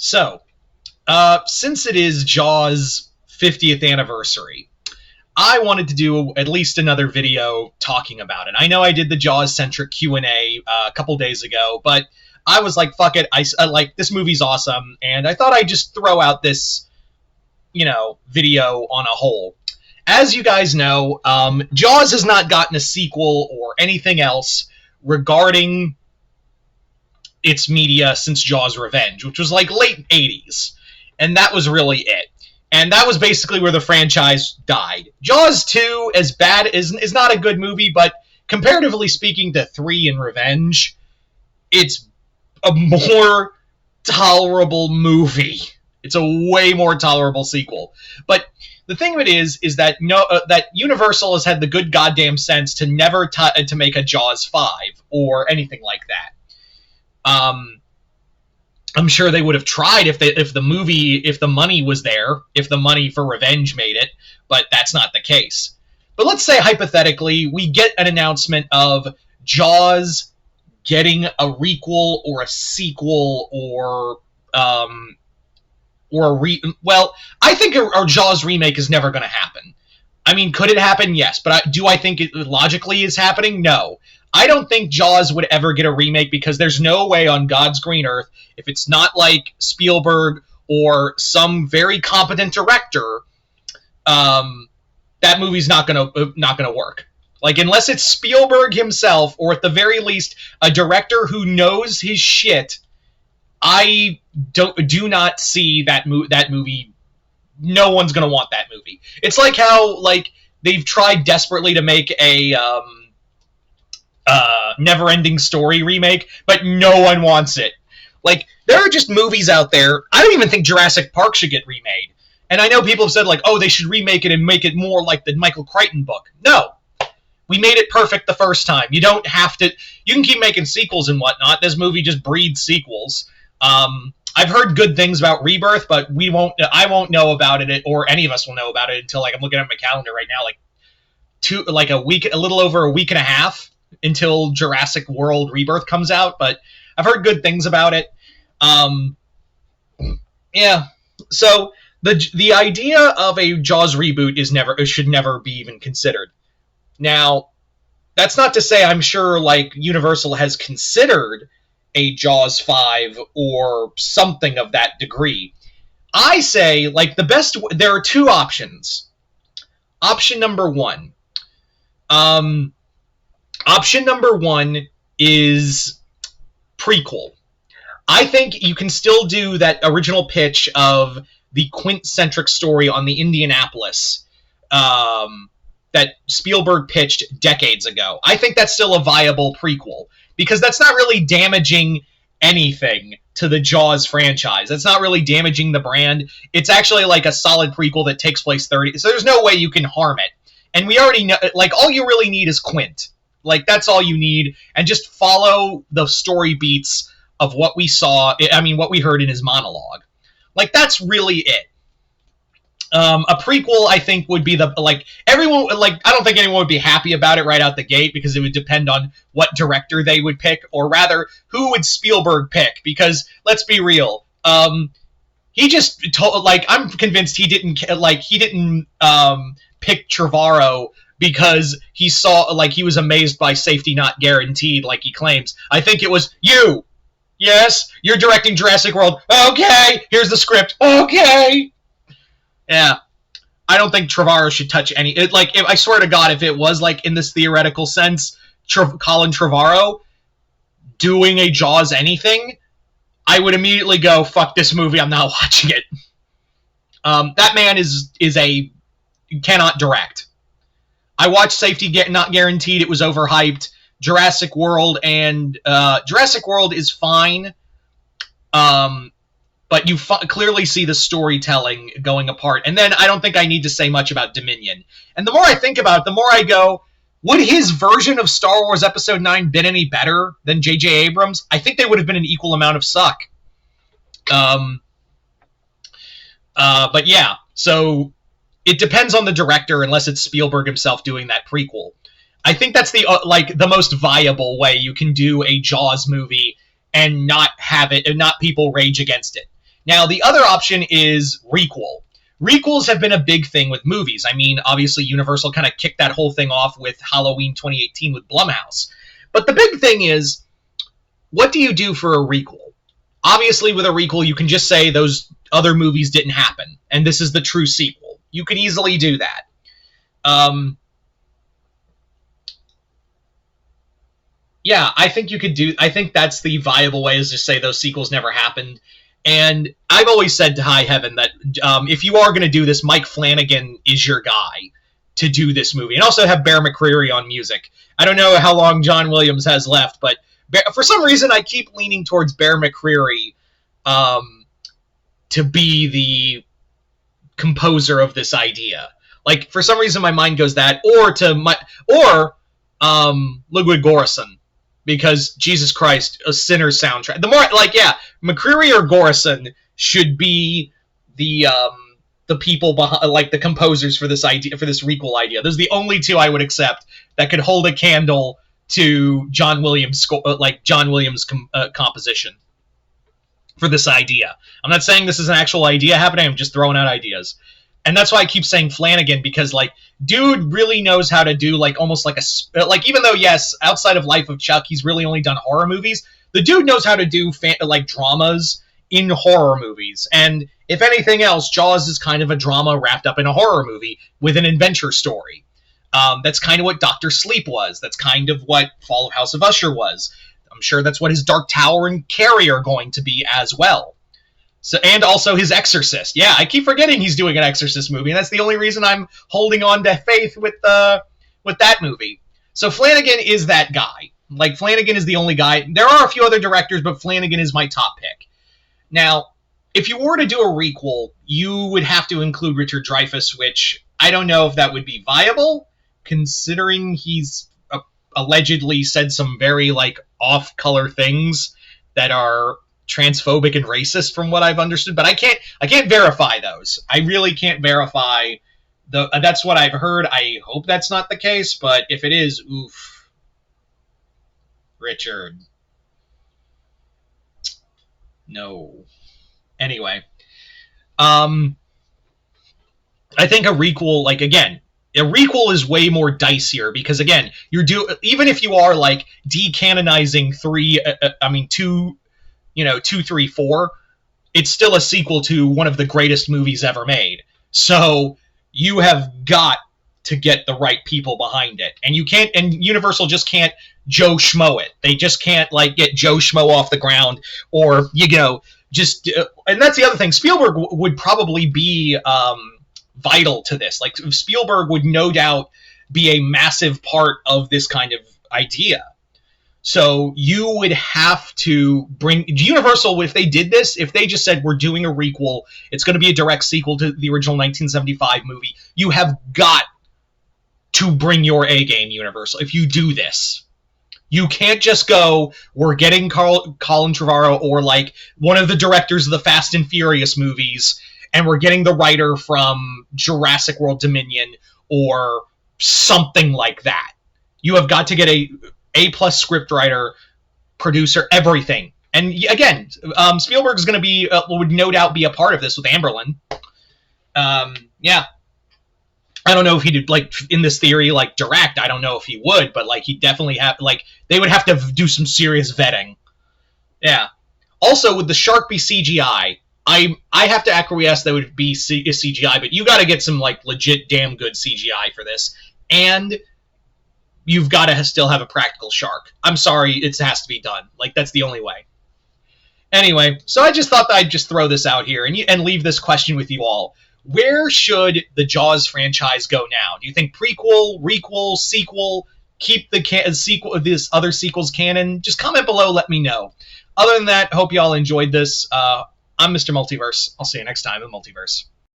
So, since it is Jaws' 50th anniversary, I wanted to do at least another video talking about it. I know I did the Jaws-centric Q&A a couple days ago, but I was like, fuck it, I like, this movie's awesome, and I thought I'd just throw out this, video on a whole. As you guys know, Jaws has not gotten a sequel or anything else regarding its media since Jaws Revenge, which was like late 80s. And that was really it. And that was basically where the franchise died. Jaws 2, as bad, is not a good movie, but comparatively speaking to 3 and Revenge, it's a more tolerable movie. It's a way more tolerable sequel. But the thing of it is that that Universal has had the good goddamn sense to never to make a Jaws 5 or anything like that. I'm sure they would have tried if the money was there, if the money for Revenge made it, but that's not the case. But let's say hypothetically we get an announcement of Jaws getting a requel or a sequel or I think a Jaws remake is never going to happen. I mean, could it happen? Yes, but do I think it logically is happening? No. I don't think Jaws would ever get a remake because there's no way on God's green earth, if it's not like Spielberg or some very competent director, that movie's not gonna work. Like, unless it's Spielberg himself, or at the very least a director who knows his shit, I do not see that movie. No one's gonna want that movie. It's like how they've tried desperately to make a Never-Ending Story remake, but no one wants it. Like, there are just movies out there. I don't even think Jurassic Park should get remade. And I know people have said, they should remake it and make it more like the Michael Crichton book. No. We made it perfect the first time. You don't have to... You can keep making sequels and whatnot. This movie just breeds sequels. I've heard good things about Rebirth, but I won't know about it, or any of us will know about it until, I'm looking at my calendar right now, a little over a week and a half until Jurassic World Rebirth comes out, but I've heard good things about it. Yeah. So the idea of a Jaws reboot should never be even considered. Now, that's not to say I'm sure Universal has considered a Jaws 5 or something of that degree. I say there are two options. Option number one. Option number one is prequel. I think you can still do that original pitch of the Quint-centric story on the Indianapolis that Spielberg pitched decades ago. I think that's still a viable prequel, because that's not really damaging anything to the Jaws franchise. That's not really damaging the brand. It's actually a solid prequel that takes place 30... So there's no way you can harm it. And we already know... all you really need is Quint. That's all you need, and just follow the story beats of what we saw, what we heard in his monologue. That's really it. A prequel, I think, would be everyone, I don't think anyone would be happy about it right out the gate, because it would depend on what director they would pick, or rather, who would Spielberg pick, because, let's be real, he just told, I'm convinced he didn't pick Trevorrow because he saw, he was amazed by Safety Not Guaranteed, he claims. I think it was, you! Yes, you're directing Jurassic World. Okay, here's the script. Okay! Yeah. I don't think Trevorrow should touch any... I swear to God, if it was, in this theoretical sense, Colin Trevorrow doing a Jaws anything, I would immediately go, fuck this movie, I'm not watching it. That man cannot direct. I watched Safety Not Guaranteed. It was overhyped. Jurassic World is fine, but you clearly see the storytelling going apart. And then I don't think I need to say much about Dominion. And the more I think about it, the more I go, would his version of Star Wars Episode 9 been any better than J.J. Abrams? I think they would have been an equal amount of suck. But yeah, so... It depends on the director, unless it's Spielberg himself doing that prequel. I think that's the most viable way you can do a Jaws movie and not have it, and not people rage against it. Now, the other option is requel. Requels have been a big thing with movies. I mean, obviously, Universal kind of kicked that whole thing off with Halloween 2018 with Blumhouse. But the big thing is, what do you do for a requel? Obviously, with a requel, you can just say those other movies didn't happen, and this is the true sequel. You can easily do that. Yeah, I think you could do. I think that's the viable way, is just say those sequels never happened. And I've always said to high heaven that if you are going to do this, Mike Flanagan is your guy to do this movie, and also have Bear McCreary on music. I don't know how long John Williams has left, but for some reason I keep leaning towards Bear McCreary to be the composer of this idea. Like, for some reason my mind goes that, or Ludwig Göransson, because Jesus Christ, a Sinner's soundtrack. The more, McCreary or Göransson should be the people behind, like, the composers for this idea, for this requel idea. Those are the only two I would accept that could hold a candle to John Williams' composition for this idea. I'm not saying this is an actual idea happening. I'm just throwing out ideas. And that's why I keep saying Flanagan, because, like, dude really knows how to do, like, almost like even though, yes, outside of Life of Chuck, he's really only done horror movies, the dude knows how to do, dramas in horror movies. And if anything else, Jaws is kind of a drama wrapped up in a horror movie with an adventure story. That's kind of what Dr. Sleep was. That's kind of what Fall of House of Usher was. I'm sure that's what his Dark Tower and Carrie are going to be as well. So, and also his Exorcist. Yeah, I keep forgetting he's doing an Exorcist movie, and that's the only reason I'm holding on to faith with that movie. So Flanagan is that guy. Like, Flanagan is the only guy. There are a few other directors, but Flanagan is my top pick. Now, if you were to do a requel, you would have to include Richard Dreyfuss, which I don't know if that would be viable, considering he's allegedly said some very, like, off-color things that are transphobic and racist from what I've understood, but I can't verify those. I really can't verify that's what I've heard. I hope that's not the case, but if it is, oof. Richard. No. Anyway. I think a requel, like, again, a requel is way more dicier because, again, even if you are, like, decanonizing 2, 3, 4, it's still a sequel to one of the greatest movies ever made. So you have got to get the right people behind it. And Universal just can't Joe Schmo it. They just can't, like, get Joe Schmo off the ground, or, and that's the other thing. Spielberg would probably be vital to this. Like, Spielberg would no doubt be a massive part of this kind of idea. So you would have to bring Universal, if they did this, if they just said, we're doing a requel, it's going to be a direct sequel to the original 1975 movie, you have got to bring your A game, Universal, if you do this. You can't just go, we're getting Colin Trevorrow or, like, one of the directors of the Fast and Furious movies, and we're getting the writer from Jurassic World Dominion or something like that. You have got to get A-plus scriptwriter, producer, everything. And again, Spielberg is going to be, would no doubt be a part of this with Amberlin. Yeah. I don't know if he'd, like, in this theory, like, direct. I don't know if he would, but, like, he'd definitely have, like, they would have to do some serious vetting. Yeah. Also, would the shark be CGI? I have to acquiesce that it would be CGI, but you got to get some, like, legit damn good CGI for this. And you've got to still have a practical shark. I'm sorry, it has to be done. Like, that's the only way. Anyway, so I just thought that I'd just throw this out here and leave this question with you all. Where should the Jaws franchise go now? Do you think prequel, requel, sequel, keep this other sequels canon? Just comment below, let me know. Other than that, hope you all enjoyed this. I'm Mr. Multiverse. I'll see you next time in Multiverse.